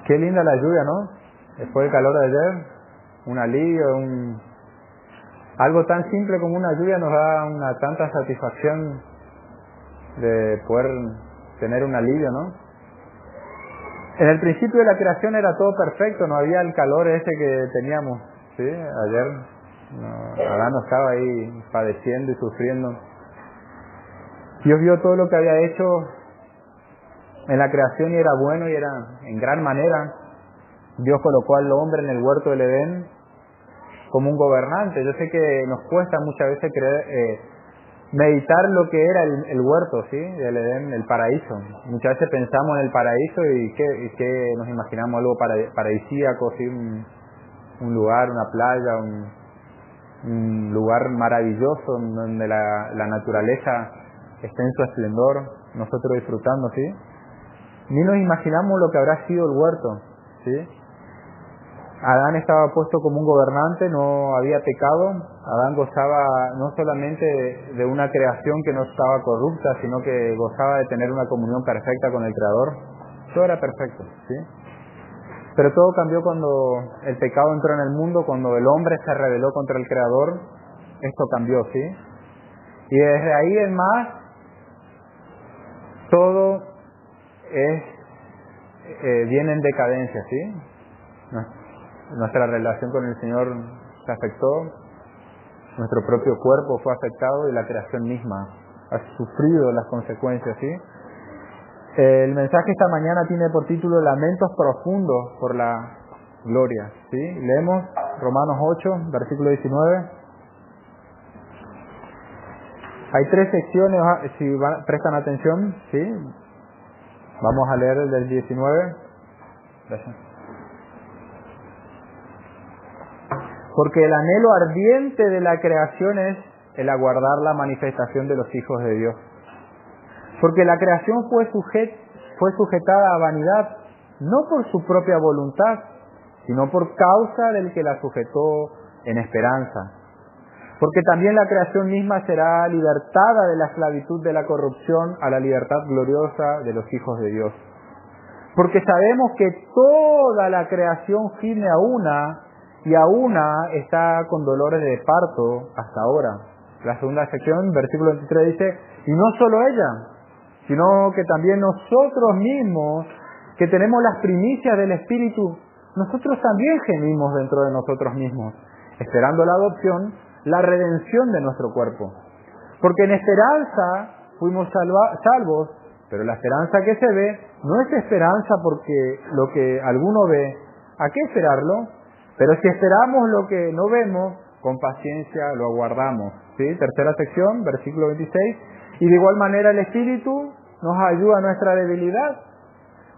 Qué linda la lluvia, ¿no? Después del calor de ayer, un alivio, algo tan simple como una lluvia nos da una tanta satisfacción de poder tener un alivio, ¿no? En el principio de la creación era todo perfecto, no había el calor ese que teníamos, ¿sí? Ayer Adán no estaba ahí padeciendo y sufriendo. Dios vio todo lo que había hecho en la creación y era bueno y era en gran manera. Dios colocó al hombre en el huerto del Edén como un gobernante. Yo sé que nos cuesta muchas veces meditar lo que era el huerto, ¿sí? Del Edén, el paraíso. Muchas veces pensamos en el paraíso y que nos imaginamos algo paradisíaco, ¿sí? Un lugar, una playa, un lugar maravilloso donde la naturaleza está en su esplendor, nosotros disfrutando, ¿sí? Ni nos imaginamos lo que habrá sido el huerto, ¿sí? Adán estaba puesto como un gobernante, no había pecado. Adán gozaba no solamente de una creación que no estaba corrupta, sino que gozaba de tener una comunión perfecta con el Creador. Todo era perfecto, ¿sí? Pero todo cambió cuando el pecado entró en el mundo, cuando el hombre se rebeló contra el Creador. Esto cambió, ¿sí? Y desde ahí en más, todo viene en decadencia, ¿sí? Nuestra relación con el Señor se afectó, nuestro propio cuerpo fue afectado y la creación misma ha sufrido las consecuencias, ¿sí? El mensaje esta mañana tiene por título Lamentos profundos por la gloria, ¿sí? Leemos Romanos 8, versículo 19. Hay 3 secciones, si prestan atención, ¿sí? Vamos a leer el del 19. Gracias. Porque el anhelo ardiente de la creación es el aguardar la manifestación de los hijos de Dios. Porque la creación fue sujetada a vanidad, no por su propia voluntad, sino por causa del que la sujetó en esperanza. Porque también la creación misma será libertada de la esclavitud de la corrupción a la libertad gloriosa de los hijos de Dios. Porque sabemos que toda la creación gime a una, y a una está con dolores de parto hasta ahora. La segunda sección, versículo 23 dice, y no solo ella, sino que también nosotros mismos, que tenemos las primicias del Espíritu, nosotros también gemimos dentro de nosotros mismos, esperando la adopción, la redención de nuestro cuerpo. Porque en esperanza fuimos salvos, pero la esperanza que se ve no es esperanza porque lo que alguno ve, ¿a qué esperarlo? Pero si esperamos lo que no vemos, con paciencia lo aguardamos, ¿sí? Tercera sección, versículo 26. Y de igual manera el Espíritu nos ayuda a nuestra debilidad,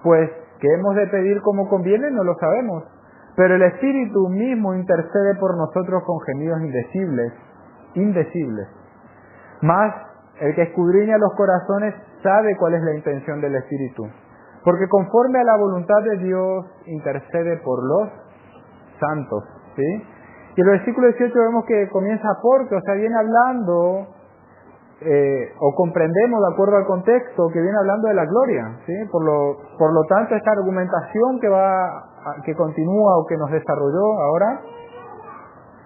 pues que hemos de pedir como conviene no lo sabemos. Pero el Espíritu mismo intercede por nosotros con gemidos indecibles. Mas el que escudriña los corazones sabe cuál es la intención del Espíritu, porque conforme a la voluntad de Dios intercede por los santos, ¿sí? Y el versículo 18 vemos que comienza porque, o sea, viene hablando, o comprendemos de acuerdo al contexto, que viene hablando de la gloria, ¿sí? Por lo tanto, esta argumentación que continúa o que nos desarrolló ahora,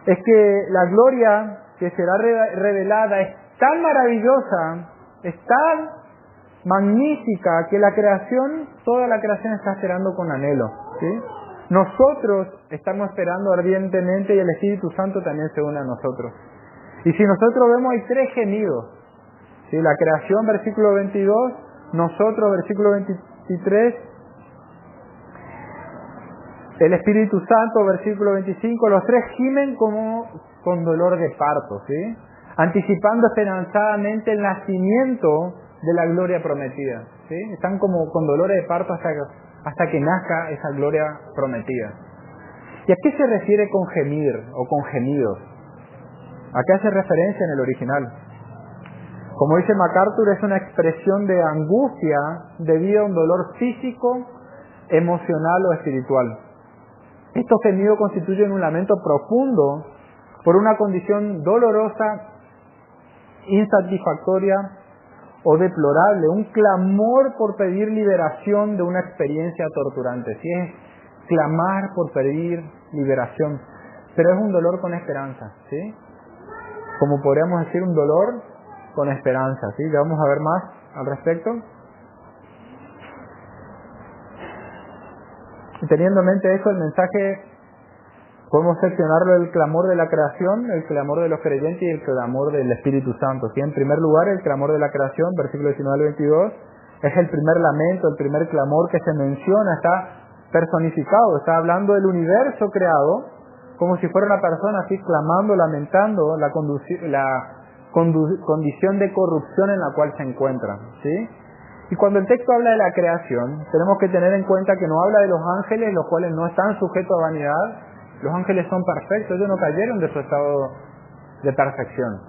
es que la gloria que será revelada es tan maravillosa, es tan magnífica, que toda la creación está esperando con anhelo, ¿sí? Nosotros estamos esperando ardientemente y el Espíritu Santo también se une a nosotros. Y si nosotros vemos, hay 3 gemidos, ¿sí? La creación, versículo 22, nosotros, versículo 23, el Espíritu Santo, versículo 25, los 3 gimen como con dolor de parto, ¿sí? Anticipando esperanzadamente el nacimiento de la gloria prometida, ¿sí? Están como con dolores de parto hasta que nazca esa gloria prometida. ¿Y a qué se refiere con gemir o con gemidos? ¿A qué hace referencia en el original? Como dice MacArthur, es una expresión de angustia debido a un dolor físico, emocional o espiritual. Estos gemidos constituyen un lamento profundo por una condición dolorosa, insatisfactoria o deplorable, un clamor por pedir liberación de una experiencia torturante. ¿Sí? clamar por pedir liberación, pero es un dolor con esperanza, ¿sí? Como podríamos decir, un dolor con esperanza, ¿sí? Ya vamos a ver más al respecto. Y teniendo en mente eso, el mensaje podemos seccionarlo: el clamor de la creación, el clamor de los creyentes y el clamor del Espíritu Santo, ¿sí? En primer lugar, el clamor de la creación, versículo 19 al 22, es el primer lamento, el primer clamor que se menciona, está personificado, está hablando del universo creado, como si fuera una persona así clamando, lamentando la condición de corrupción en la cual se encuentra, ¿sí? Y cuando el texto habla de la creación, tenemos que tener en cuenta que no habla de los ángeles, los cuales no están sujetos a vanidad. Los ángeles son perfectos, ellos no cayeron de su estado de perfección.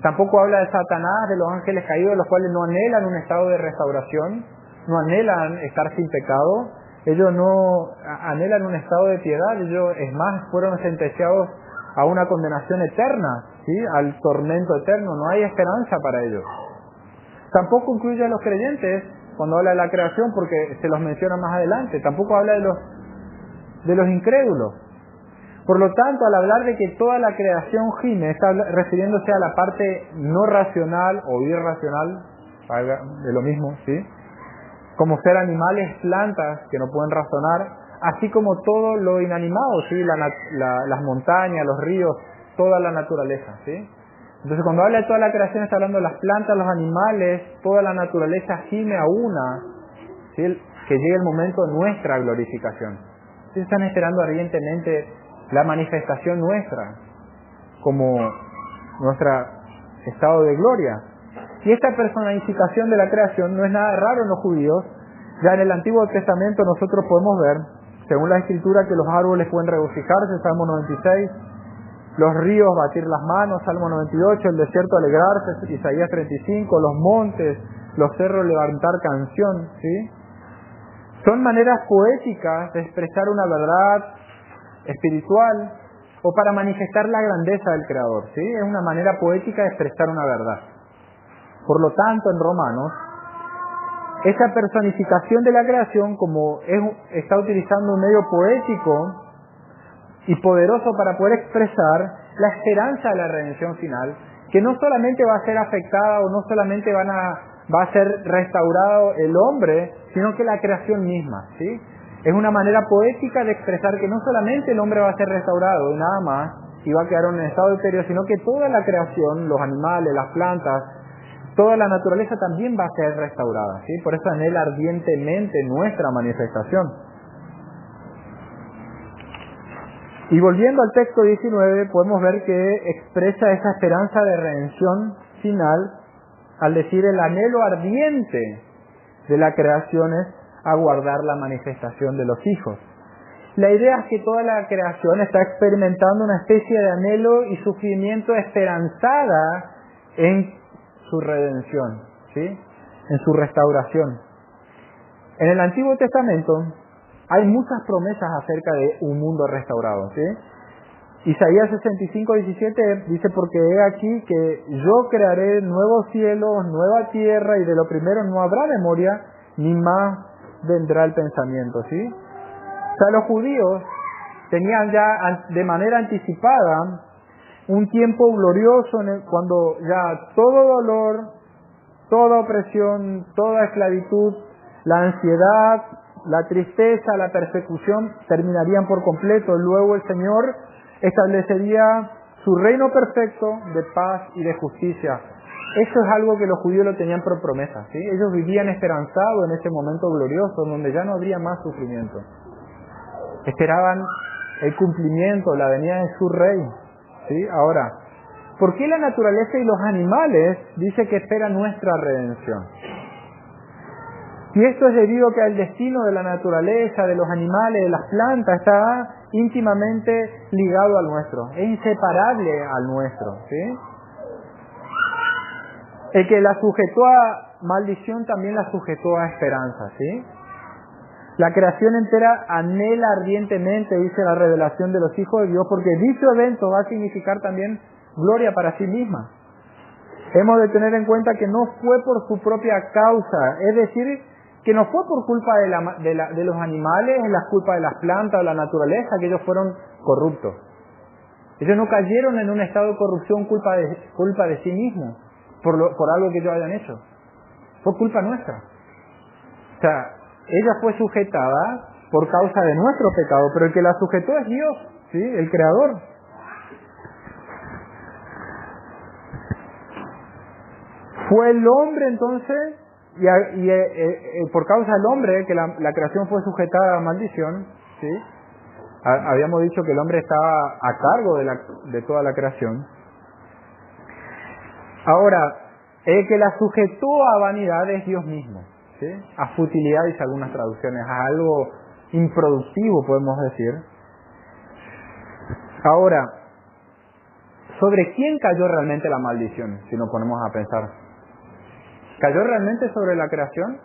Tampoco habla de Satanás, de los ángeles caídos, los cuales no anhelan un estado de restauración, no anhelan estar sin pecado, ellos no anhelan un estado de piedad, ellos, es más, fueron sentenciados a una condenación eterna, ¿sí? Al tormento eterno, no hay esperanza para ellos. Tampoco incluye a los creyentes cuando habla de la creación, porque se los menciona más adelante. Tampoco habla de los incrédulos. Por lo tanto, al hablar de que toda la creación gime, está refiriéndose a la parte no racional o irracional, de lo mismo, ¿sí? Como ser animales, plantas que no pueden razonar, así como todo lo inanimado, ¿sí? Las montañas, los ríos, toda la naturaleza, ¿sí? Entonces, cuando habla de toda la creación, está hablando de las plantas, los animales, toda la naturaleza gime a una, ¿sí? Que llegue el momento de nuestra glorificación. ¿Sí? Están esperando ardientemente la manifestación nuestra, como nuestro estado de gloria. Y esta personificación de la creación no es nada raro en los judíos. Ya en el Antiguo Testamento nosotros podemos ver, según la Escritura, que los árboles pueden regocijarse, Salmo 96, los ríos batir las manos, Salmo 98, el desierto alegrarse, Isaías 35, los montes, los cerros levantar canción, ¿sí? Son maneras poéticas de expresar una verdad espiritual o para manifestar la grandeza del Creador, ¿sí? Es una manera poética de expresar una verdad. Por lo tanto, en Romanos, esa personificación de la creación, como está utilizando un medio poético y poderoso para poder expresar la esperanza de la redención final, que no solamente va a ser afectada o no solamente va a ser restaurado el hombre, sino que la creación misma, ¿sí? Es una manera poética de expresar que no solamente el hombre va a ser restaurado y nada más, y va a quedar en un estado de deterioro, sino que toda la creación, los animales, las plantas, toda la naturaleza también va a ser restaurada, ¿sí? Por eso anhela ardientemente nuestra manifestación. Y volviendo al texto 19, podemos ver que expresa esa esperanza de redención final al decir: el anhelo ardiente de la creación es aguardar la manifestación de los hijos. La idea es que toda la creación está experimentando una especie de anhelo y sufrimiento esperanzada en su redención, ¿sí? En su restauración. En el Antiguo Testamento hay muchas promesas acerca de un mundo restaurado, ¿sí? Isaías 65:17 dice: porque he aquí que yo crearé nuevos cielos, nueva tierra, y de lo primero no habrá memoria, ni más vendrá el pensamiento, ¿sí? O sea, los judíos tenían ya de manera anticipada un tiempo glorioso cuando ya todo dolor, toda opresión, toda esclavitud, la ansiedad, la tristeza, la persecución terminarían por completo. Luego el Señor establecería su reino perfecto de paz y de justicia. Eso es algo que los judíos lo tenían por promesa, ¿sí? Ellos vivían esperanzados en ese momento glorioso donde ya no habría más sufrimiento. Esperaban el cumplimiento, la venida de su rey, ¿sí? Ahora, ¿por qué la naturaleza y los animales dice que esperan nuestra redención? Y esto es debido a que el destino de la naturaleza, de los animales, de las plantas, está íntimamente ligado al nuestro, es inseparable al nuestro, ¿sí? El que la sujetó a maldición también la sujetó a esperanza, ¿sí? La creación entera anhela ardientemente, dice la revelación de los hijos de Dios, porque dicho evento va a significar también gloria para sí misma. Hemos de tener en cuenta que no fue por su propia causa, es decir, que no fue por culpa de los animales, la culpa de las plantas o la naturaleza, que ellos fueron corruptos. Ellos no cayeron en un estado de corrupción culpa de sí mismos, por algo que ellos hayan hecho. Fue culpa nuestra. O sea, ella fue sujetada por causa de nuestro pecado, pero el que la sujetó es Dios, ¿sí? El Creador. Fue el hombre entonces, y por causa del hombre, que la creación fue sujetada a maldición, ¿sí? Habíamos dicho que el hombre estaba a cargo de toda la creación. Ahora, el que la sujetó a vanidad es Dios mismo, ¿sí? A futilidad, dice algunas traducciones, a algo improductivo, podemos decir. Ahora, ¿sobre quién cayó realmente la maldición? Si nos ponemos a pensar. ¿Cayó realmente sobre la creación?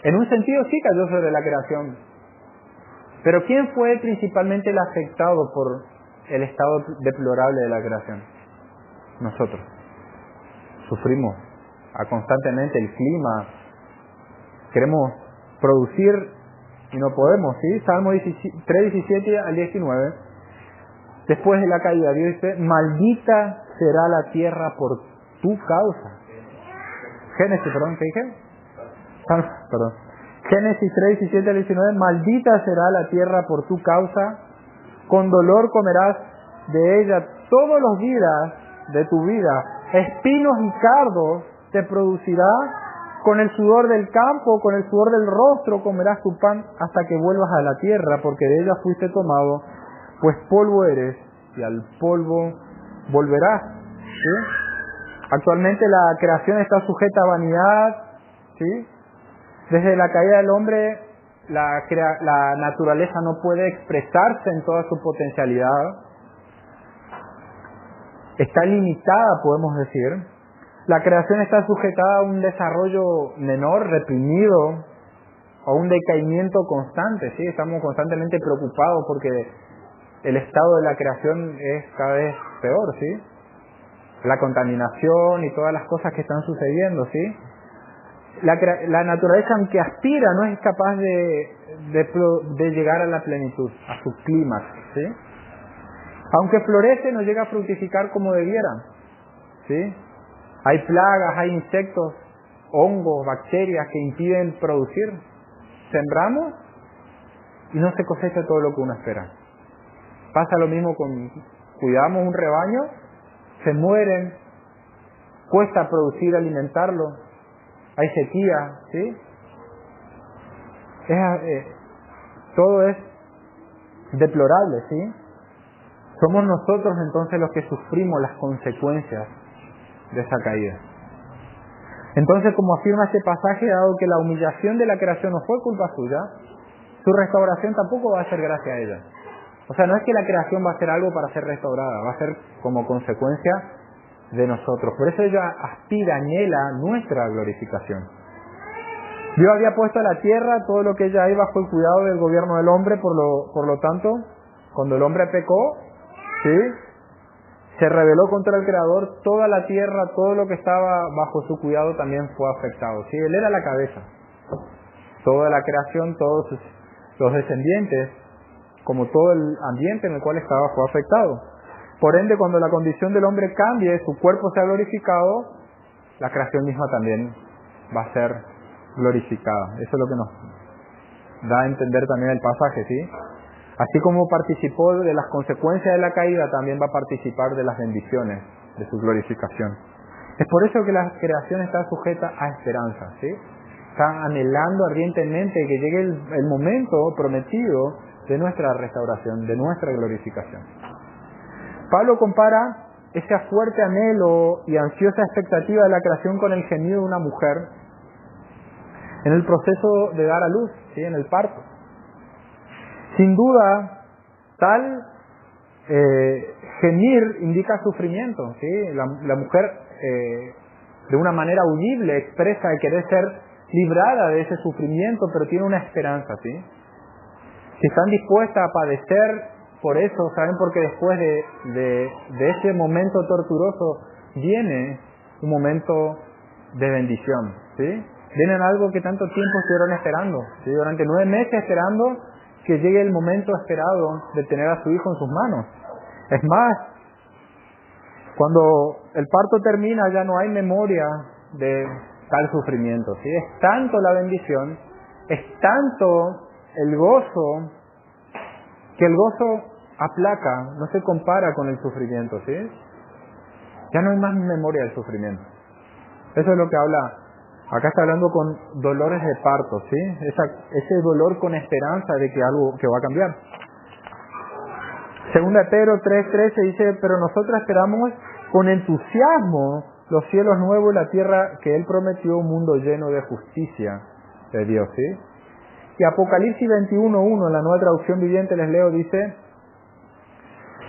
En un sentido sí cayó sobre la creación. Pero ¿quién fue principalmente el afectado por el estado deplorable de la creación? Nosotros. Sufrimos constantemente el clima. Queremos producir y no podemos, ¿sí? Salmo 3:17 al 19. Después de la caída, Dios dice, maldita será la tierra por tu causa. Génesis, perdón, ¿qué dije? Perdón. Génesis 3:17 al 19, maldita será la tierra por tu causa, con dolor comerás de ella todos los días de tu vida, espinos y cardos te producirá, con el sudor del campo, con el sudor del rostro comerás tu pan hasta que vuelvas a la tierra, porque de ella fuiste tomado, pues polvo eres y al polvo volverás. ¿Sí? Actualmente la creación está sujeta a vanidad, ¿sí? Desde la caída del hombre, la naturaleza no puede expresarse en toda su potencialidad. Está limitada, podemos decir. La creación está sujetada a un desarrollo menor, reprimido, a un decaimiento constante, ¿sí? Estamos constantemente preocupados porque el estado de la creación es cada vez peor, ¿sí? La contaminación y todas las cosas que están sucediendo, ¿sí? La naturaleza, aunque aspira, no es capaz de llegar a la plenitud, a su clímax, ¿sí? Aunque florece, no llega a fructificar como debiera, ¿sí? Hay plagas, hay insectos, hongos, bacterias que impiden producir. Sembramos y no se cosecha todo lo que uno espera. Pasa lo mismo cuidamos un rebaño, se mueren, cuesta producir, alimentarlo, hay sequía, ¿sí? Todo es deplorable, ¿sí? Somos nosotros entonces los que sufrimos las consecuencias de esa caída. Entonces, como afirma este pasaje, dado que la humillación de la creación no fue culpa suya, su restauración tampoco va a ser gracias a ella. O sea, no es que la creación va a hacer algo para ser restaurada, va a ser como consecuencia de nosotros. Por eso ella aspira, anhela nuestra glorificación. Dios había puesto a la tierra todo lo que ella hay bajo el cuidado del gobierno del hombre, por lo tanto, cuando el hombre pecó, ¿sí?, se rebeló contra el Creador, toda la tierra, todo lo que estaba bajo su cuidado también fue afectado, ¿sí? Él era la cabeza. Toda la creación, todos los descendientes, como todo el ambiente en el cual estaba, fue afectado. Por ende, cuando la condición del hombre cambie, su cuerpo sea glorificado, la creación misma también va a ser glorificada. Eso es lo que nos da a entender también el pasaje, ¿sí? Así como participó de las consecuencias de la caída, también va a participar de las bendiciones de su glorificación. Es por eso que la creación está sujeta a esperanza, ¿sí? Está anhelando ardientemente que llegue el momento prometido de nuestra restauración, de nuestra glorificación. Pablo compara ese fuerte anhelo y ansiosa expectativa de la creación con el gemido de una mujer en el proceso de dar a luz, ¿sí?, en el parto. Sin duda, tal gemir indica sufrimiento, ¿sí? La mujer, de una manera audible, expresa el querer ser librada de ese sufrimiento, pero tiene una esperanza, ¿sí? Si están dispuestas a padecer por eso, saben, porque después de ese momento torturoso viene un momento de bendición, ¿sí? Vienen algo que tanto tiempo estuvieron esperando, ¿sí? Durante 9 meses esperando que llegue el momento esperado de tener a su hijo en sus manos. Es más, cuando el parto termina ya no hay memoria de tal sufrimiento, ¿sí? Es tanto la bendición, es tanto el gozo, que el gozo aplaca, no se compara con el sufrimiento, ¿sí? Ya no hay más memoria del sufrimiento. Eso es lo que habla. Acá está hablando con dolores de parto, ¿sí? Ese dolor con esperanza de que algo que va a cambiar. Segunda de Pedro 3:13 dice, pero nosotros esperamos con entusiasmo los cielos nuevos y la tierra que Él prometió, un mundo lleno de justicia de Dios, ¿sí? Y Apocalipsis 21:1, en la Nueva Traducción Viviente les leo, dice,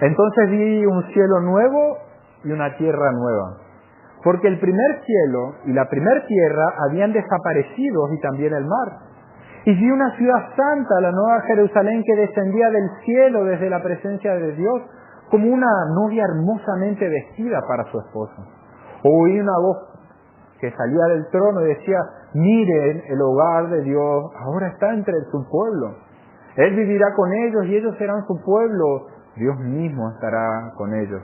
entonces vi un cielo nuevo y una tierra nueva. Porque el primer cielo y la primer tierra habían desaparecido y también el mar. Y vi una ciudad santa, la nueva Jerusalén, que descendía del cielo desde la presencia de Dios, como una novia hermosamente vestida para su esposo. Oí una voz que salía del trono y decía, miren, el hogar de Dios ahora está entre su pueblo. Él vivirá con ellos y ellos serán su pueblo. Dios mismo estará con ellos.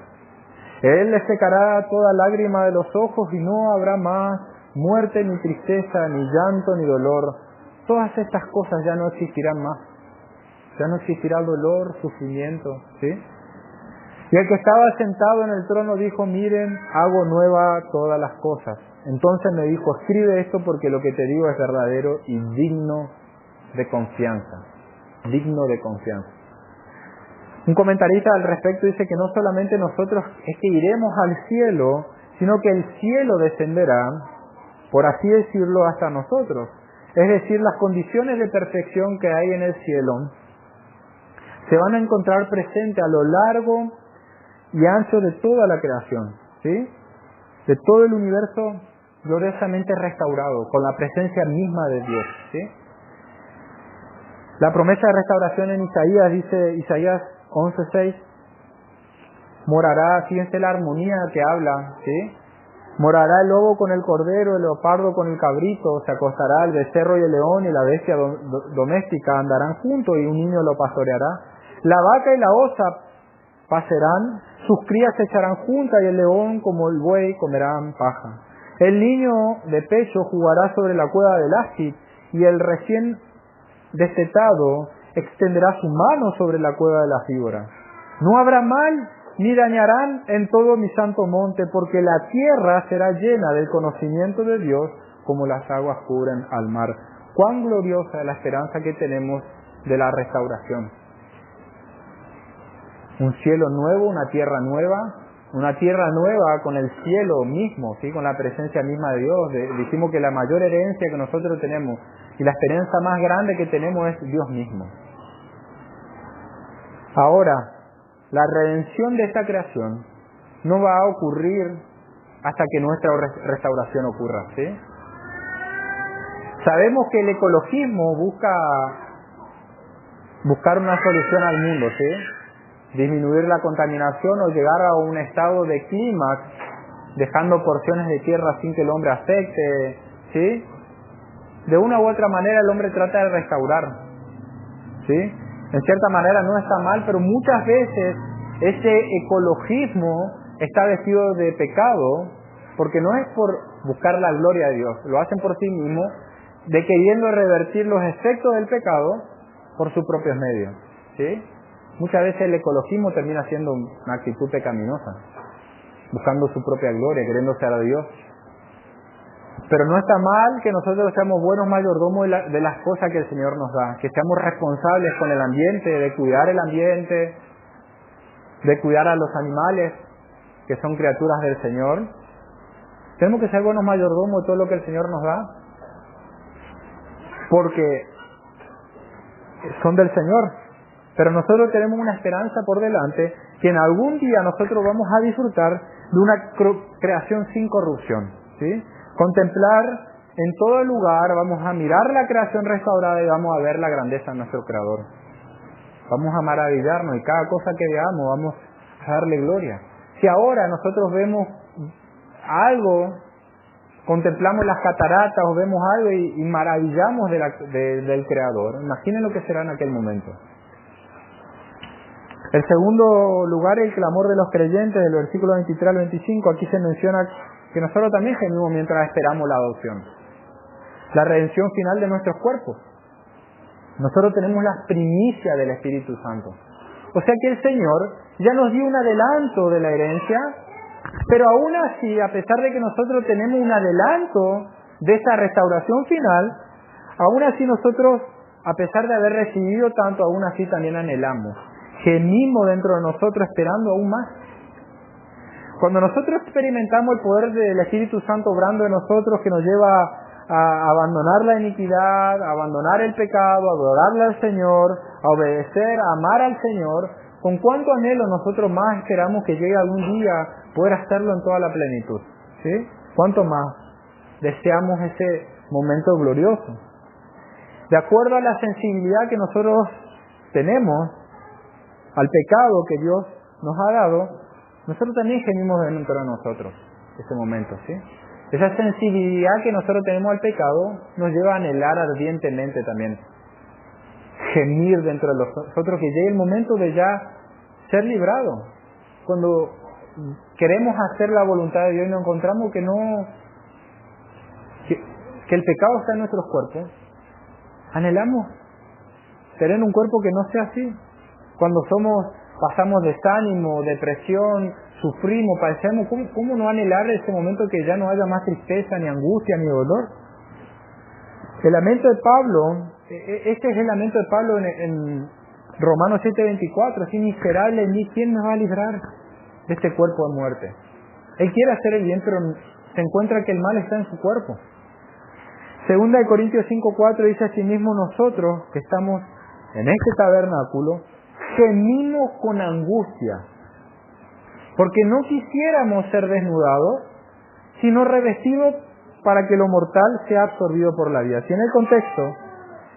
Él les secará toda lágrima de los ojos y no habrá más muerte, ni tristeza, ni llanto, ni dolor. Todas estas cosas ya no existirán más. Ya no existirá dolor, sufrimiento, ¿sí? Y el que estaba sentado en el trono dijo, miren, hago nueva todas las cosas. Entonces me dijo, escribe esto porque lo que te digo es verdadero y digno de confianza. Digno de confianza. Un comentarista al respecto dice que no solamente nosotros es que iremos al cielo, sino que el cielo descenderá, por así decirlo, hasta nosotros. Es decir, las condiciones de perfección que hay en el cielo se van a encontrar presentes a lo largo y ancho de toda la creación, ¿sí? De todo el universo gloriosamente restaurado, con la presencia misma de Dios, ¿sí? La promesa de restauración en Isaías, dice Isaías 11:6, morará, fíjense la armonía que habla, ¿sí? Morará el lobo con el cordero, el leopardo con el cabrito, se acostará el becerro y el león y la bestia doméstica andarán juntos y un niño lo pastoreará. La vaca y la osa pacerán, sus crías se echarán juntas y el león como el buey comerán paja. El niño de pecho jugará sobre la cueva del áspid y el recién destetado extenderá su mano sobre la cueva de la víbora. No habrá mal ni dañarán en todo mi santo monte, porque la tierra será llena del conocimiento de Dios como las aguas cubren al mar. Cuán gloriosa es la esperanza que tenemos de la restauración. Un cielo nuevo, una tierra nueva con el cielo mismo, ¿sí? Con la presencia misma de Dios. Dijimos que la mayor herencia que nosotros tenemos y la esperanza más grande que tenemos es Dios mismo. Ahora, la redención de esta creación no va a ocurrir hasta que nuestra restauración ocurra, ¿sí? Sabemos que el ecologismo buscar una solución al mundo, ¿sí? Disminuir la contaminación o llegar a un estado de clímax, dejando porciones de tierra sin que el hombre afecte, ¿sí? De una u otra manera el hombre trata de restaurar, ¿sí? En cierta manera no está mal, pero muchas veces ese ecologismo está vestido de pecado, porque no es por buscar la gloria de Dios, lo hacen por sí mismos, de queriendo revertir los efectos del pecado por sus propios medios, ¿sí? Muchas veces el ecologismo termina siendo una actitud pecaminosa, buscando su propia gloria, queriendo ser a Dios. Pero no está mal que nosotros seamos buenos mayordomos de las cosas que el Señor nos da, que seamos responsables con el ambiente, de cuidar el ambiente, de cuidar a los animales, que son criaturas del Señor. Tenemos que ser buenos mayordomos de todo lo que el Señor nos da, porque son del Señor. Pero nosotros tenemos una esperanza por delante, que en algún día nosotros vamos a disfrutar de una creación sin corrupción, ¿sí? Contemplar en todo lugar, vamos a mirar la creación restaurada y vamos a ver la grandeza de nuestro Creador. Vamos a maravillarnos y cada cosa que veamos vamos a darle gloria. Si ahora nosotros vemos algo contemplamos las cataratas o vemos algo y maravillamos del Creador. Imaginen lo que será en aquel momento. El segundo lugar, el clamor de los creyentes, del versículo 23 al 25, aquí se menciona que nosotros también gemimos mientras esperamos la adopción, la redención final de nuestros cuerpos. Nosotros tenemos la primicia del Espíritu Santo. O sea que el Señor ya nos dio un adelanto de la herencia, pero aún así, a pesar de que nosotros tenemos un adelanto de esa restauración final, aún así nosotros, a pesar de haber recibido tanto, aún así también anhelamos. Gemimos dentro de nosotros esperando aún más. Cuando nosotros experimentamos el poder del Espíritu Santo obrando en nosotros, que nos lleva a abandonar la iniquidad, a abandonar el pecado, a adorarle al Señor, a obedecer, a amar al Señor, con cuánto anhelo nosotros más esperamos que llegue algún día poder hacerlo en toda la plenitud, ¿sí? ¿Cuánto más deseamos ese momento glorioso? De acuerdo a la sensibilidad que nosotros tenemos al pecado que Dios nos ha dado, nosotros también gemimos dentro de nosotros ese momento, ¿sí? Esa sensibilidad que nosotros tenemos al pecado nos lleva a anhelar ardientemente también, gemir dentro de nosotros, que llegue el momento de ya ser librados. Cuando queremos hacer la voluntad de Dios y nos encontramos que el pecado está en nuestros cuerpos, anhelamos tener un cuerpo que no sea así. Cuando pasamos desánimo, depresión, sufrimos, padecemos, ¿cómo no anhelar ese momento que ya no haya más tristeza, ni angustia, ni dolor? El lamento de Pablo, este es el lamento de Pablo en Romanos 7:24, así miserable en mí, ¿quién me va a librar de este cuerpo de muerte? Él quiere hacer el bien, pero se encuentra que el mal está en su cuerpo. Segunda de Corintios 5:4 dice: asimismo nosotros, que estamos en este tabernáculo, gemimos con angustia, porque no quisiéramos ser desnudados, sino revestidos para que lo mortal sea absorbido por la vida. Si en el contexto,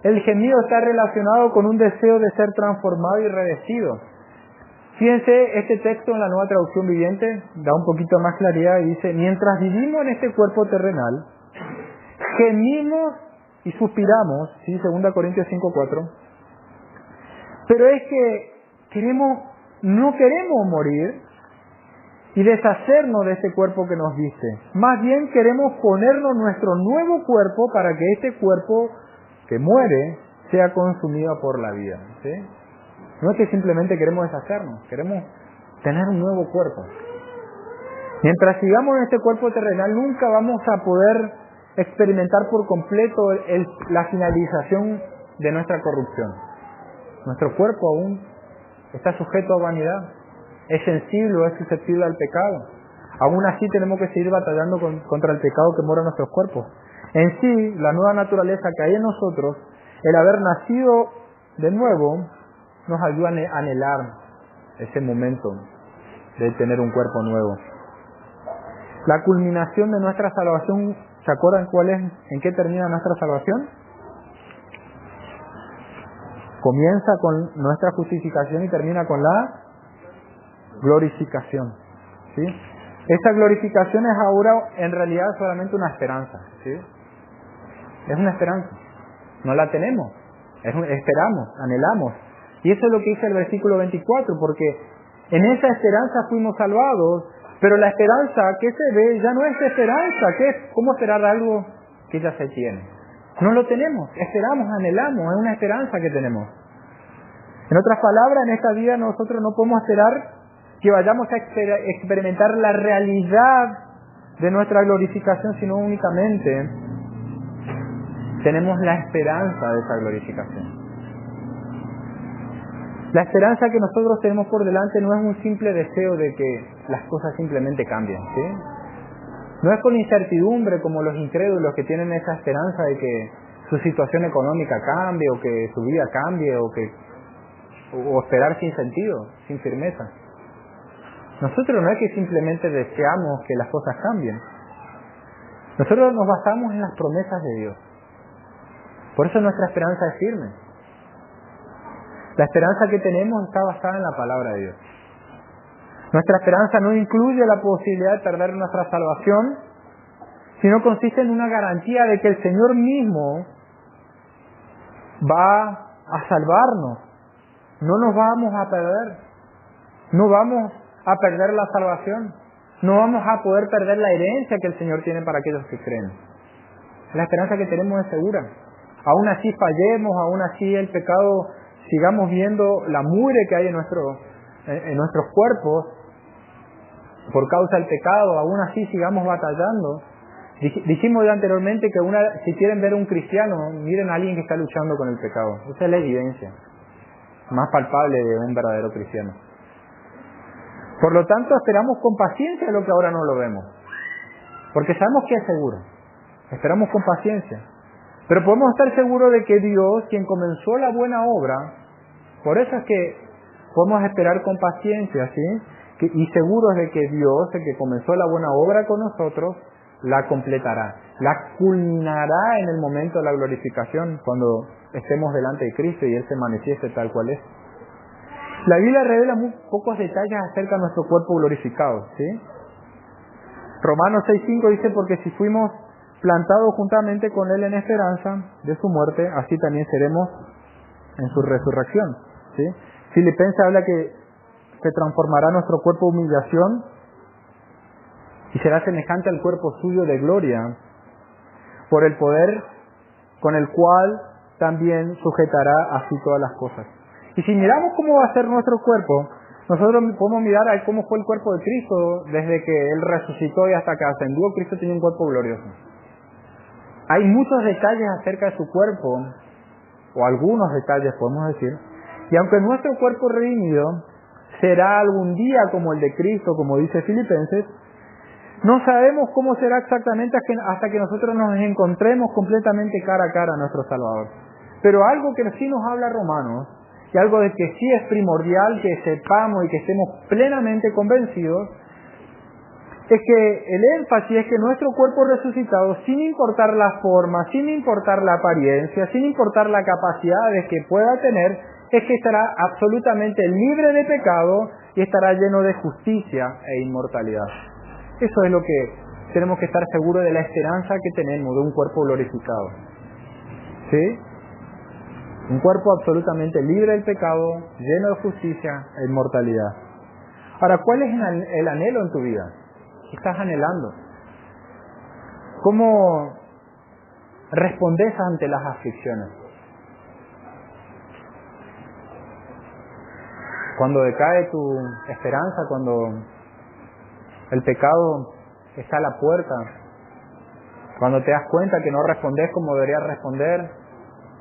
el gemido está relacionado con un deseo de ser transformado y revestido. Fíjense, este texto en la Nueva Traducción Viviente da un poquito más claridad y dice: mientras vivimos en este cuerpo terrenal, gemimos y suspiramos, ¿sí? 2 Corintios 5:4. Pero es que no queremos morir y deshacernos de este cuerpo que nos viste. Más bien queremos ponernos nuestro nuevo cuerpo para que este cuerpo que muere sea consumido por la vida, ¿sí? No es que simplemente queremos deshacernos, queremos tener un nuevo cuerpo. Mientras sigamos en este cuerpo terrenal, nunca vamos a poder experimentar por completo la finalización de nuestra corrupción. Nuestro cuerpo aún está sujeto a vanidad, es sensible, es susceptible al pecado. Aún así tenemos que seguir batallando contra el pecado que mora en nuestros cuerpos. En sí, la nueva naturaleza que hay en nosotros, el haber nacido de nuevo, nos ayuda a anhelar ese momento de tener un cuerpo nuevo. La culminación de nuestra salvación, ¿se acuerdan cuál es? ¿En qué termina nuestra salvación? Comienza con nuestra justificación y termina con la glorificación, ¿sí? Esta glorificación es ahora en realidad solamente una esperanza, ¿sí? Es una esperanza. No la tenemos, esperamos, anhelamos. Y eso es lo que dice el versículo 24, porque en esa esperanza fuimos salvados, pero la esperanza que se ve ya no es esperanza, que es cómo esperar algo que ya se tiene. No lo tenemos, esperamos, anhelamos, es una esperanza que tenemos. En otras palabras, en esta vida nosotros no podemos esperar que vayamos a experimentar la realidad de nuestra glorificación, sino únicamente tenemos la esperanza de esa glorificación. La esperanza que nosotros tenemos por delante no es un simple deseo de que las cosas simplemente cambien, ¿sí? No es con incertidumbre como los incrédulos que tienen esa esperanza de que su situación económica cambie, o que su vida cambie, o esperar sin sentido, sin firmeza. Nosotros no es que simplemente deseamos que las cosas cambien. Nosotros nos basamos en las promesas de Dios. Por eso nuestra esperanza es firme. La esperanza que tenemos está basada en la palabra de Dios. Nuestra esperanza no incluye la posibilidad de perder nuestra salvación, sino consiste en una garantía de que el Señor mismo va a salvarnos. No nos vamos a perder. No vamos a perder la salvación. No vamos a poder perder la herencia que el Señor tiene para aquellos que creen. La esperanza que tenemos es segura. Aún así fallemos, aún así el pecado, sigamos viendo la mugre que hay en nuestros cuerpos por causa del pecado, aún así sigamos batallando. Dijimos ya anteriormente que si quieren ver a un cristiano, miren a alguien que está luchando con el pecado. Esa es la evidencia más palpable de un verdadero cristiano. Por lo tanto, esperamos con paciencia lo que ahora no lo vemos, porque sabemos que es seguro. Esperamos con paciencia, pero podemos estar seguros de que Dios, quien comenzó la buena obra, por eso es que podemos esperar con paciencia, ¿sí? Y seguros de que Dios, el que comenzó la buena obra con nosotros, la completará, la culminará en el momento de la glorificación, cuando estemos delante de Cristo y Él se manifieste tal cual es. La Biblia revela muy pocos detalles acerca de nuestro cuerpo glorificado, ¿sí? Romanos 6:5 dice, porque si fuimos plantados juntamente con Él en esperanza de su muerte, así también seremos en su resurrección, ¿sí? Filipenses habla que se transformará nuestro cuerpo de humillación y será semejante al cuerpo suyo de gloria, por el poder con el cual también sujetará así todas las cosas. Y si miramos cómo va a ser nuestro cuerpo, nosotros podemos mirar a cómo fue el cuerpo de Cristo desde que Él resucitó y hasta que ascendió. Cristo tenía un cuerpo glorioso. Hay muchos detalles acerca de su cuerpo, o algunos detalles podemos decir, y aunque nuestro cuerpo redimido será algún día como el de Cristo, como dice Filipenses, no sabemos cómo será exactamente hasta que nosotros nos encontremos completamente cara a cara a nuestro Salvador. Pero algo que sí nos habla Romanos, y algo de que sí es primordial que sepamos y que estemos plenamente convencidos, es que el énfasis es que nuestro cuerpo resucitado, sin importar la forma, sin importar la apariencia, sin importar las capacidades que pueda tener, es que estará absolutamente libre de pecado y estará lleno de justicia e inmortalidad. Eso es lo que tenemos que estar seguros de la esperanza que tenemos de un cuerpo glorificado. ¿Sí? Un cuerpo absolutamente libre del pecado, lleno de justicia e inmortalidad. Ahora, ¿cuál es el anhelo en tu vida? ¿Qué estás anhelando? ¿Cómo respondes ante las aflicciones? Cuando decae tu esperanza, cuando el pecado está a la puerta, cuando te das cuenta que no respondes como deberías responder,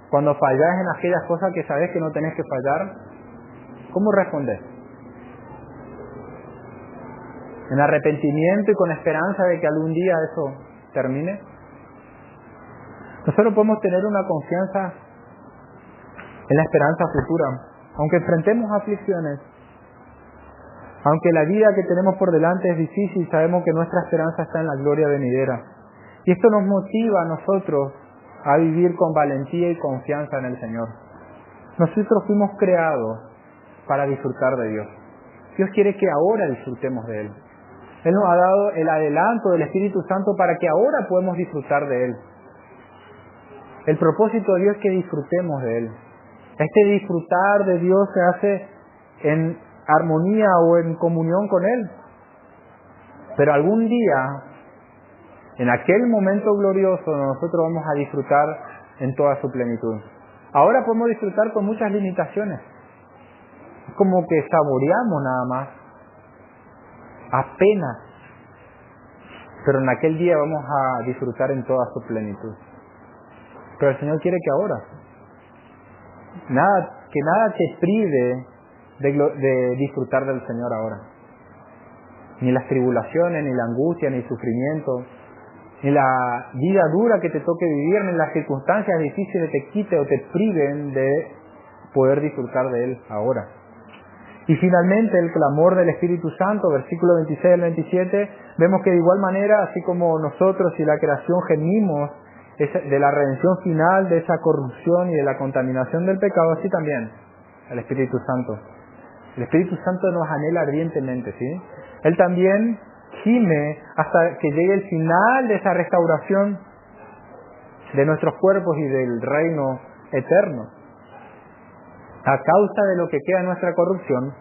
cuando fallas en aquellas cosas que sabes que no tenés que fallar, ¿cómo respondes? ¿En arrepentimiento y con esperanza de que algún día eso termine? Nosotros podemos tener una confianza en la esperanza futura, aunque enfrentemos aflicciones, aunque la vida que tenemos por delante es difícil, sabemos que nuestra esperanza está en la gloria venidera. Y esto nos motiva a nosotros a vivir con valentía y confianza en el Señor. Nosotros fuimos creados para disfrutar de Dios. Dios quiere que ahora disfrutemos de Él. Él nos ha dado el adelanto del Espíritu Santo para que ahora podamos disfrutar de Él. El propósito de Dios es que disfrutemos de Él. Este disfrutar de Dios se hace en armonía o en comunión con Él. Pero algún día, en aquel momento glorioso, nosotros vamos a disfrutar en toda su plenitud. Ahora podemos disfrutar con muchas limitaciones. Es como que saboreamos nada más, apenas. Pero en aquel día vamos a disfrutar en toda su plenitud. Pero el Señor quiere que ahora, que nada te prive de disfrutar del Señor ahora. Ni las tribulaciones, ni la angustia, ni el sufrimiento, ni la vida dura que te toque vivir, ni las circunstancias difíciles te quiten o te priven de poder disfrutar de Él ahora. Y finalmente el clamor del Espíritu Santo, versículo 26 al 27, vemos que de igual manera, así como nosotros y la creación gemimos de la redención final de esa corrupción y de la contaminación del pecado, así también el Espíritu Santo. El Espíritu Santo nos anhela ardientemente, ¿sí? Él también gime hasta que llegue el final de esa restauración de nuestros cuerpos y del reino eterno. A causa de lo que queda en nuestra corrupción,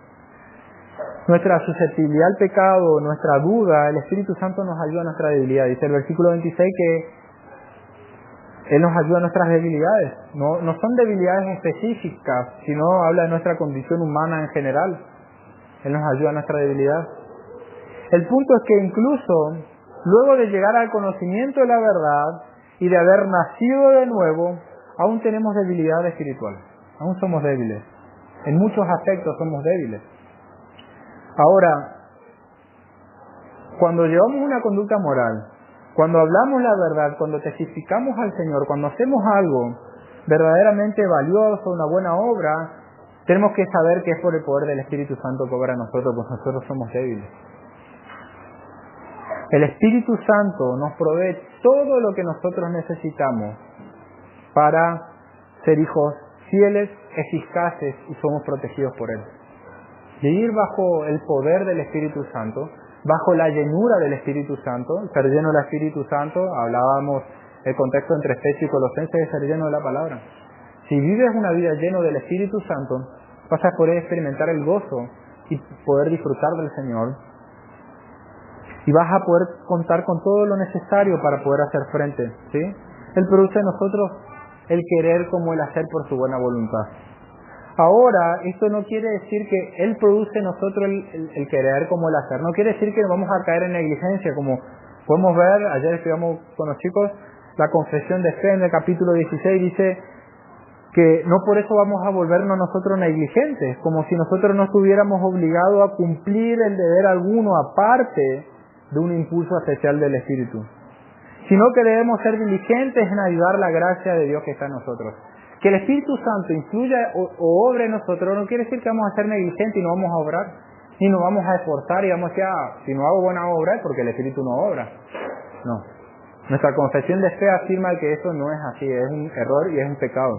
nuestra susceptibilidad al pecado, nuestra duda, el Espíritu Santo nos ayuda a nuestra debilidad. Dice el versículo 26 que Él nos ayuda a nuestras debilidades. No son debilidades específicas, sino habla de nuestra condición humana en general. Él nos ayuda a nuestra debilidad. El punto es que incluso luego de llegar al conocimiento de la verdad y de haber nacido de nuevo, aún tenemos debilidad espiritual. Aún somos débiles. En muchos aspectos somos débiles. Ahora, cuando llevamos una conducta moral, cuando hablamos la verdad, cuando testificamos al Señor, cuando hacemos algo verdaderamente valioso, una buena obra, tenemos que saber que es por el poder del Espíritu Santo que obra en nosotros, pues nosotros somos débiles. El Espíritu Santo nos provee todo lo que nosotros necesitamos para ser hijos fieles, eficaces y somos protegidos por Él. Vivir bajo el poder del Espíritu Santo, bajo la llenura del Espíritu Santo, ser lleno del Espíritu Santo, hablábamos el contexto entre Efesios y Colosenses de ser lleno de la palabra. Si vives una vida llena del Espíritu Santo, vas a poder experimentar el gozo y poder disfrutar del Señor. Y vas a poder contar con todo lo necesario para poder hacer frente, ¿sí? Él produce en nosotros el querer como el hacer por su buena voluntad. Ahora, esto no quiere decir que Él produce en nosotros el querer como el hacer. No quiere decir que vamos a caer en negligencia, como podemos ver, ayer estudiamos con los chicos, la confesión de fe en el capítulo 16 dice que no por eso vamos a volvernos nosotros negligentes, como si nosotros no estuviéramos obligados a cumplir el deber alguno aparte de un impulso especial del Espíritu, sino que debemos ser diligentes en ayudar la gracia de Dios que está en nosotros. Que el Espíritu Santo influya o obre en nosotros no quiere decir que vamos a ser negligentes y no vamos a obrar, ni nos vamos a esforzar y vamos a decir, si no hago buena obra es porque el Espíritu no obra. No. Nuestra confesión de fe afirma que eso no es así, es un error y es un pecado.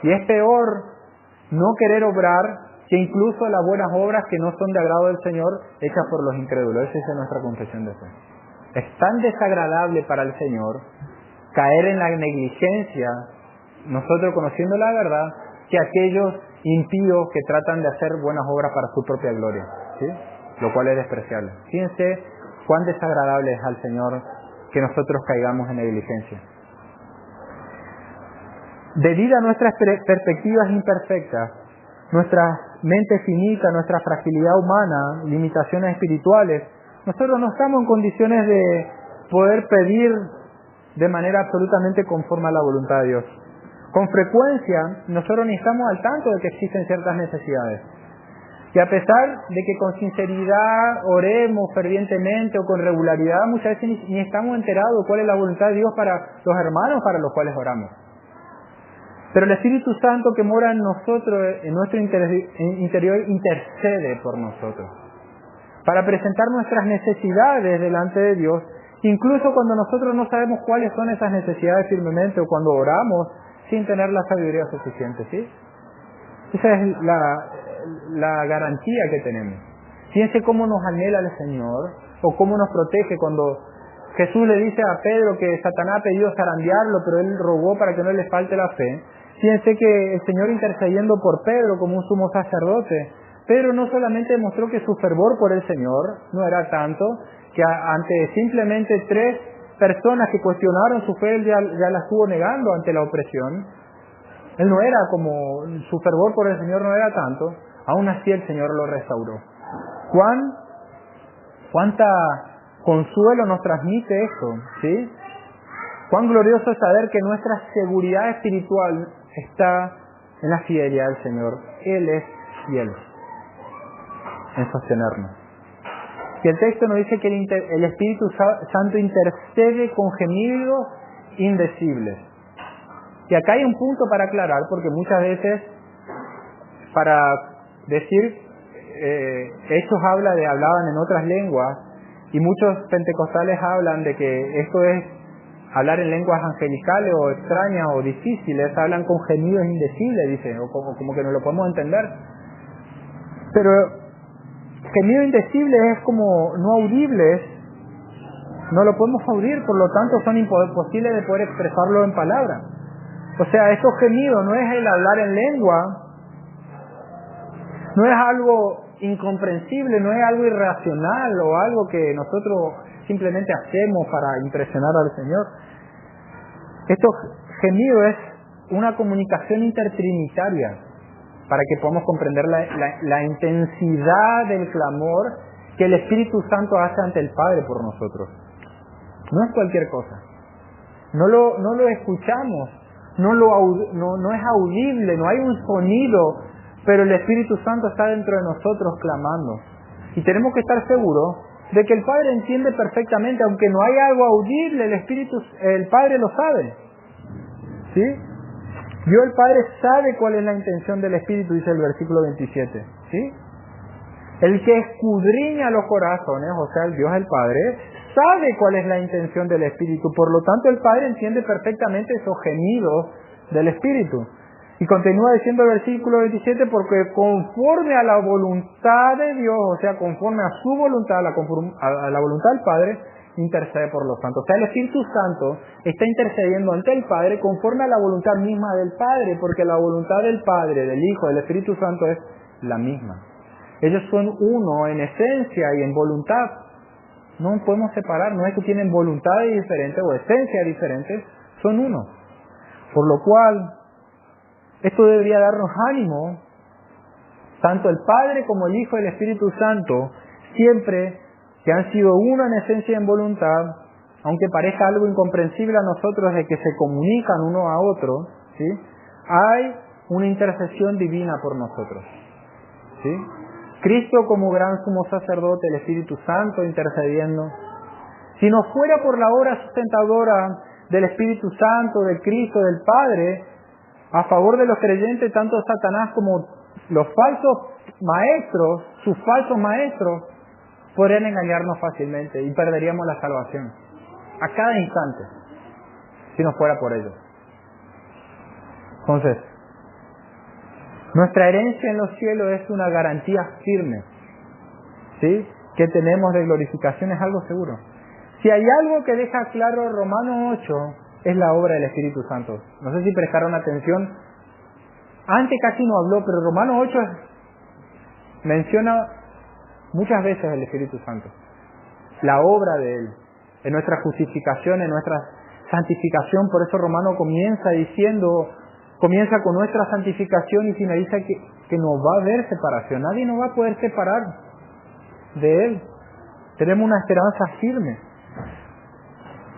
Y es peor no querer obrar que incluso las buenas obras que no son de agrado del Señor hechas por los incrédulos. Esa es nuestra confesión de fe. Es tan desagradable para el Señor caer en la negligencia, nosotros conociendo la verdad, que aquellos impíos que tratan de hacer buenas obras para su propia gloria, ¿sí? Lo cual es despreciable. Fíjense cuán desagradable es al Señor que nosotros caigamos en negligencia. Debido a nuestras perspectivas imperfectas, nuestra mente finita, nuestra fragilidad humana, limitaciones espirituales, nosotros no estamos en condiciones de poder pedir de manera absolutamente conforme a la voluntad de Dios. Con frecuencia, nosotros ni estamos al tanto de que existen ciertas necesidades. Y a pesar de que con sinceridad oremos fervientemente o con regularidad, muchas veces ni estamos enterados de cuál es la voluntad de Dios para los hermanos para los cuales oramos. Pero el Espíritu Santo que mora en nosotros, en nuestro interior, intercede por nosotros para presentar nuestras necesidades delante de Dios, incluso cuando nosotros no sabemos cuáles son esas necesidades firmemente o cuando oramos sin tener la sabiduría suficiente, ¿sí? Esa es la garantía que tenemos. Fíjense cómo nos anhela el Señor o cómo nos protege cuando Jesús le dice a Pedro que Satanás ha pedido zarandearlo, pero él rogó para que no le falte la fe. Fíjense que el Señor intercediendo por Pedro como un sumo sacerdote, Pedro no solamente demostró que su fervor por el Señor no era tanto, que ante simplemente 3 personas que cuestionaron su fe, él ya la estuvo negando ante la opresión. Él no era como, su fervor por el Señor no era tanto, aún así el Señor lo restauró. ¿Cuánta consuelo nos transmite esto? ¿Sí? Cuán glorioso es saber que nuestra seguridad espiritual está en la fidelidad del Señor. Él es fiel en sostenernos. Y el texto nos dice que el Espíritu Santo intercede con gemidos indecibles. Y acá hay un punto para aclarar, porque muchas veces, para decir, Hechos hablaban en otras lenguas, y muchos pentecostales hablan de que esto es hablar en lenguas angelicales o extrañas o difíciles, hablan con gemidos indecibles, dicen, o como que no lo podemos entender. Pero Gemidos indecibles es como no audibles, no lo podemos oír, por lo tanto son imposibles de poder expresarlo en palabras. O sea, estos gemidos no es el hablar en lengua, no es algo incomprensible, no es algo irracional o algo que nosotros simplemente hacemos para impresionar al Señor. Estos gemidos es una comunicación intertrinitaria para que podamos comprender la intensidad del clamor que el Espíritu Santo hace ante el Padre por nosotros. No es cualquier cosa. No lo escuchamos, no es audible, no hay un sonido, pero el Espíritu Santo está dentro de nosotros clamando. Y tenemos que estar seguros de que el Padre entiende perfectamente, aunque no hay algo audible, el Padre lo sabe. ¿Sí? Dios el Padre sabe cuál es la intención del Espíritu, dice el versículo 27. ¿Sí? El que escudriña los corazones, o sea, el Dios el Padre, sabe cuál es la intención del Espíritu. Por lo tanto, el Padre entiende perfectamente esos gemidos del Espíritu. Y continúa diciendo el versículo 27, porque conforme a la voluntad de Dios, o sea, conforme a su voluntad, a la voluntad del Padre, intercede por los santos. O sea, el Espíritu Santo está intercediendo ante el Padre conforme a la voluntad misma del Padre, porque la voluntad del Padre, del Hijo, del Espíritu Santo es la misma. Ellos son uno en esencia y en voluntad. No podemos separar, no es que tienen voluntades diferentes o esencias diferentes, son uno. Por lo cual, esto debería darnos ánimo, tanto el Padre como el Hijo y el Espíritu Santo, siempre que han sido uno en esencia y en voluntad, aunque parezca algo incomprensible a nosotros de que se comunican uno a otro, ¿sí? Hay una intercesión divina por nosotros, ¿sí? Cristo como gran sumo sacerdote, el Espíritu Santo intercediendo. Si no fuera por la obra sustentadora del Espíritu Santo, de Cristo, del Padre, a favor de los creyentes, tanto Satanás como los falsos maestros, sus falsos maestros, podrían engañarnos fácilmente y perderíamos la salvación a cada instante si no fuera por ellos. Entonces, nuestra herencia en los cielos es una garantía firme, ¿sí? Que tenemos de glorificación, es algo seguro. Si hay algo que deja claro Romanos 8, es la obra del Espíritu Santo. No sé si prestaron atención. Antes casi no habló, pero Romanos 8 menciona muchas veces el Espíritu Santo. La obra de Él, en nuestra justificación, en nuestra santificación. Por eso Romano comienza con nuestra santificación y finaliza que no va a haber separación. Nadie nos va a poder separar de Él. Tenemos una esperanza firme.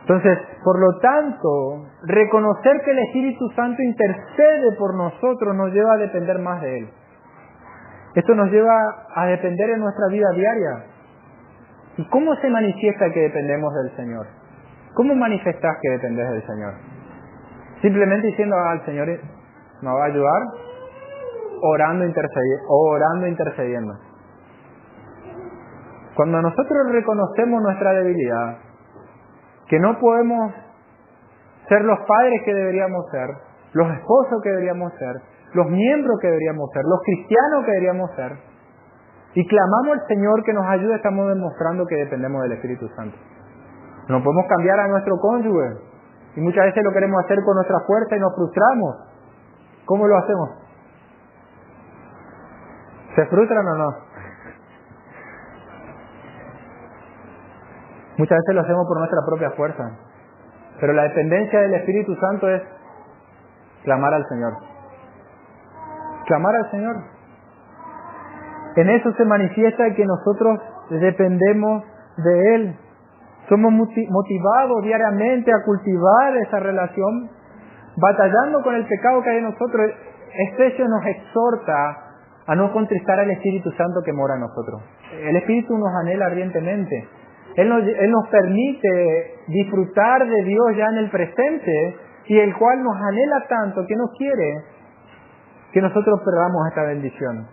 Entonces, por lo tanto, reconocer que el Espíritu Santo intercede por nosotros nos lleva a depender más de Él. Esto nos lleva a depender en nuestra vida diaria. ¿Y cómo se manifiesta que dependemos del Señor? ¿Cómo manifestás que dependés del Señor? Simplemente diciendo al Señor nos va a ayudar, orando, intercediendo. Cuando nosotros reconocemos nuestra debilidad, que no podemos ser los padres que deberíamos ser, los esposos que deberíamos ser, los miembros que deberíamos ser, los cristianos que deberíamos ser, y clamamos al Señor que nos ayude, estamos demostrando que dependemos del Espíritu Santo. No podemos cambiar a nuestro cónyuge, y muchas veces lo queremos hacer con nuestra fuerza y nos frustramos. ¿Cómo lo hacemos? ¿Se frustran o no? Muchas veces lo hacemos por nuestra propia fuerza, pero la dependencia del Espíritu Santo es clamar al Señor. Clamar al Señor. En eso se manifiesta que nosotros dependemos de Él. Somos motivados diariamente a cultivar esa relación, batallando con el pecado que hay en nosotros. Efesios nos exhorta a no contristar al Espíritu Santo que mora en nosotros. El Espíritu nos anhela ardientemente. Él nos permite disfrutar de Dios ya en el presente, y el cual nos anhela tanto que no quiere que nosotros perdamos esta bendición.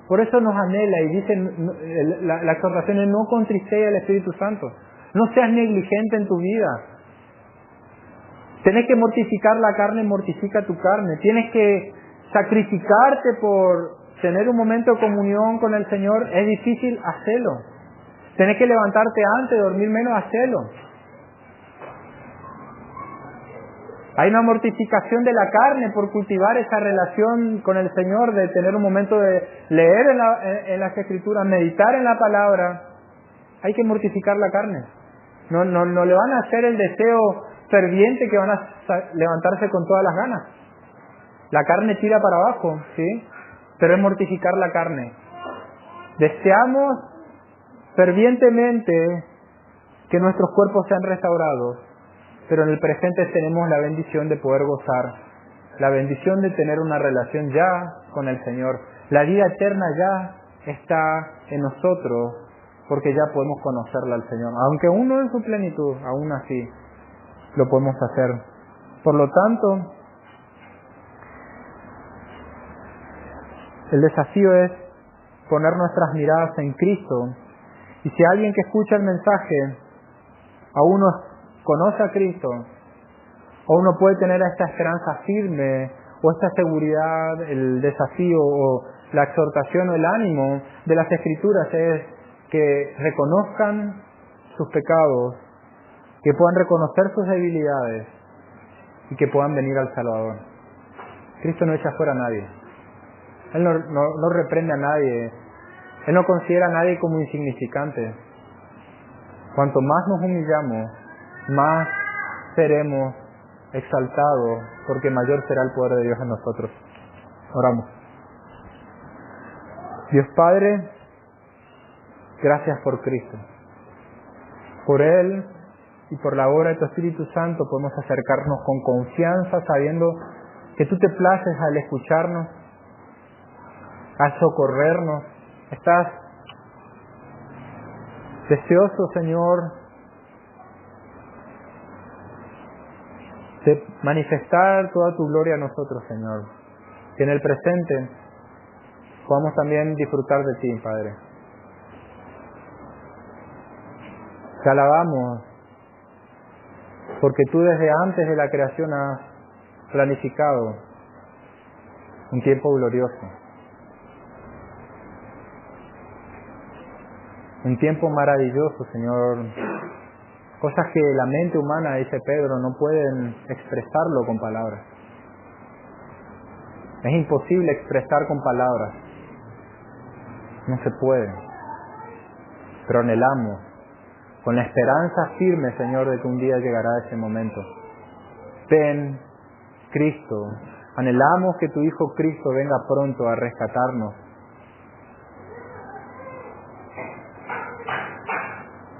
Por eso nos anhela, y dice la exhortación es: no contristéis al Espíritu Santo. No seas negligente en tu vida. Tienes que mortificar la carne, mortifica tu carne. Tienes que sacrificarte por tener un momento de comunión con el Señor es difícil, hacelo. Tenés que levantarte antes, dormir menos, hacelo. Hay una mortificación de la carne por cultivar esa relación con el Señor, de tener un momento de leer en las Escrituras, meditar en la palabra. Hay que mortificar la carne. No le van a hacer el deseo ferviente que van a levantarse con todas las ganas. La carne tira para abajo, ¿sí? Pero es mortificar la carne. Deseamos fervientemente que nuestros cuerpos sean restaurados, pero en el presente tenemos la bendición de poder gozar, la bendición de tener una relación ya con el Señor. La vida eterna ya está en nosotros, porque ya podemos conocerla al Señor. Aunque aún no en su plenitud, aún así lo podemos hacer. Por lo tanto, el desafío es poner nuestras miradas en Cristo. Y si alguien que escucha el mensaje aún no conoce a Cristo, o uno puede tener esta esperanza firme, o esta seguridad, el desafío, o la exhortación, o el ánimo de las Escrituras es que reconozcan sus pecados, que puedan reconocer sus debilidades, y que puedan venir al Salvador. Cristo no echa fuera a nadie. Él no reprende a nadie. Él no considera a nadie como insignificante. Cuanto más nos humillamos, más seremos exaltados, porque mayor será el poder de Dios en nosotros. Oramos. Dios Padre, gracias por Cristo. Por Él y por la obra de tu Espíritu Santo podemos acercarnos con confianza, sabiendo que tú te places al escucharnos, al socorrernos. Estás deseoso, Señor, de manifestar toda tu gloria a nosotros, Señor. Que en el presente podamos también disfrutar de ti, Padre. Te alabamos porque tú desde antes de la creación has planificado un tiempo glorioso. Un tiempo maravilloso, Señor. Cosas que la mente humana, dice Pedro, no pueden expresarlo con palabras. Es imposible expresar con palabras. No se puede. Pero anhelamos, con la esperanza firme, Señor, de que un día llegará ese momento. Ven, Cristo. Anhelamos que tu Hijo Cristo venga pronto a rescatarnos.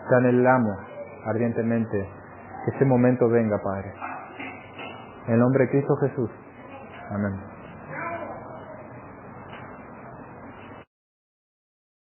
Te anhelamos ardientemente que ese momento venga, Padre. En el nombre de Cristo Jesús. Amén.